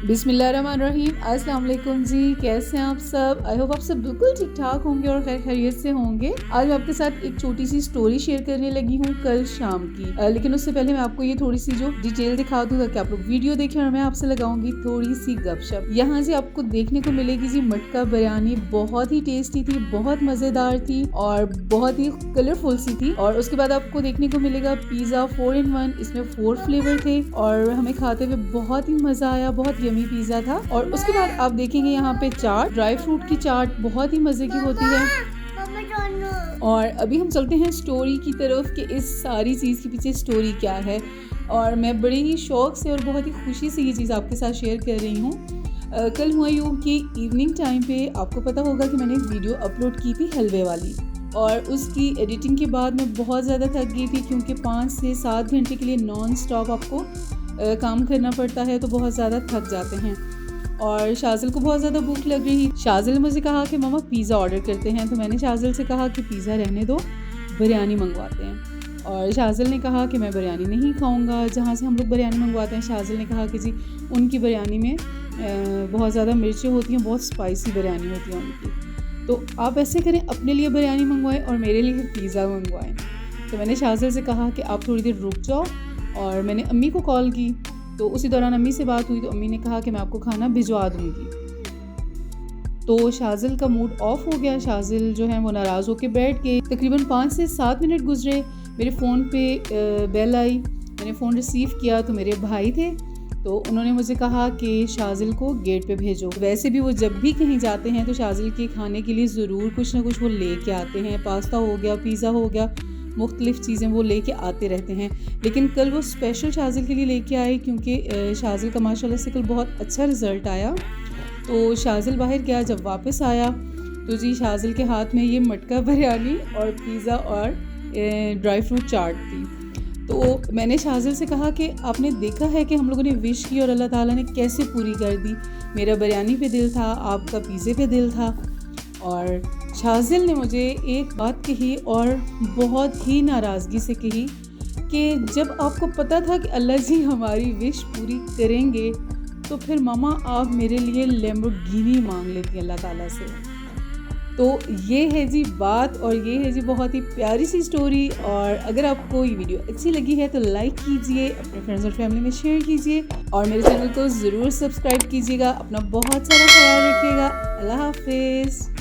बिस्मिल्लाहिर्रहमानिर्रहीम। अस्सलाम वालेकुम जी, कैसे हैं आप सब? आई होप आप सब बिल्कुल ठीक ठाक होंगे और खैर खैरियत से होंगे। आज मैं आपके साथ एक छोटी सी स्टोरी शेयर करने लगी हूँ कल शाम की। लेकिन उससे पहले मैं आपको ये थोड़ी सी जो डिटेल दिखा दूँ ताकि आप लोग वीडियो देखें और मैं आपसे लगाऊंगी थोड़ी सी गपशप। यहाँ से आपको देखने को मिलेगी जी मटका बिरयानी, बहुत ही टेस्टी थी, बहुत मजेदार थी और बहुत ही कलरफुल सी थी। और उसके बाद आपको देखने को मिलेगा पिज्जा 4 in 1, इसमें 4 फ्लेवर थे और हमें खाते हुए बहुत ही मजा आया, बहुत यमी पिज्जा था। और उसके बाद आप देखेंगे यहाँ पे चाट, ड्राई फ्रूट की चाट बहुत ही मजे की होती है। और अभी हम चलते हैं स्टोरी की तरफ कि इस सारी चीज़ के पीछे स्टोरी क्या है। और मैं बड़े ही शौक से और बहुत ही खुशी से ये चीज़ आपके साथ शेयर कर रही हूँ। कल हुआ यूँ कि इवनिंग टाइम पे आपको पता होगा कि मैंने एक वीडियो अपलोड की थी हलवे वाली, और उसकी एडिटिंग के बाद मैं बहुत ज़्यादा थक गई थी क्योंकि 5 से 7 घंटे के लिए नॉन स्टॉप आपको काम करना पड़ता है, तो बहुत ज़्यादा थक जाते हैं। और शाजिल को बहुत ज़्यादा भूख लग रही। शाजिल ने मुझे कहा कि मामा पिज़्ज़ा ऑर्डर करते हैं, तो मैंने शाजिल से कहा कि पिज़्ज़ा रहने दो, बिरयानी मंगवाते हैं। और शाजिल ने कहा कि मैं बिरयानी नहीं खाऊंगा, जहाँ से हम लोग बिरयानी मंगवाते हैं। शाजिल ने कहा कि जी उनकी बिरयानी में बहुत ज़्यादा मिर्चें होती हैं, बहुत स्पाइसी बिरयानी होती है उनकी, तो आप ऐसे करें अपने लिए बिरयानी मंगवाएं और मेरे लिए पिज़्ज़ा मंगवाएं। तो मैंने शाजिल से कहा कि आप थोड़ी देर रुक जाओ, और मैंने अम्मी को कॉल की। तो उसी दौरान अम्मी से बात हुई तो अम्मी ने कहा कि मैं आपको खाना भिजवा दूंगी। तो शाजिल का मूड ऑफ हो गया। शाजिल जो है वो नाराज़ होकर बैठ गए। तकरीबन 5 से 7 मिनट गुजरे, मेरे फ़ोन पे बेल आई। मैंने फ़ोन रिसीव किया तो मेरे भाई थे, तो उन्होंने मुझे कहा कि शाजिल को गेट पे भेजो। वैसे भी वो जब भी कहीं जाते हैं तो शाजिल के खाने के लिए ज़रूर कुछ ना कुछ वो लेके आते हैं। पास्ता हो गया, पिज़्ज़ा हो गया, मुख्तलिफ़ चीज़ें वो लेके आते रहते हैं। लेकिन कल वो स्पेशल शाजिल के लिए लेके आए क्योंकि शाजिल का माशाल्लाह से कल बहुत अच्छा रिज़ल्ट आया। तो शाजिल बाहर गया, जब वापस आया तो जी शाजिल के हाथ में ये मटका बिरयानी और पिज़्ज़ा और ड्राई फ्रूट चाट थी। तो मैंने शाजिल से कहा कि आपने देखा है कि हम लोगों ने विश की और अल्लाह ताला ने कैसे पूरी कर दी। मेरा बिरयानी पे दिल था, आपका पिज़्ज़े पे दिल था। और शाजिल ने मुझे एक बात कही और बहुत ही नाराज़गी से कही कि जब आपको पता था कि अल्लाह जी हमारी विश पूरी करेंगे तो फिर मामा आप मेरे लिए लैम्बोर्गिनी मांग लेती अल्लाह ताला से। तो ये है जी बात, और ये है जी बहुत ही प्यारी सी स्टोरी। और अगर आपको ये वीडियो अच्छी लगी है तो लाइक कीजिए, अपने फ्रेंड्स और फैमिली में शेयर कीजिए और मेरे चैनल को ज़रूर सब्सक्राइब कीजिएगा। अपना बहुत सारा ख्याल रखिएगा। अल्लाह हाफिज़।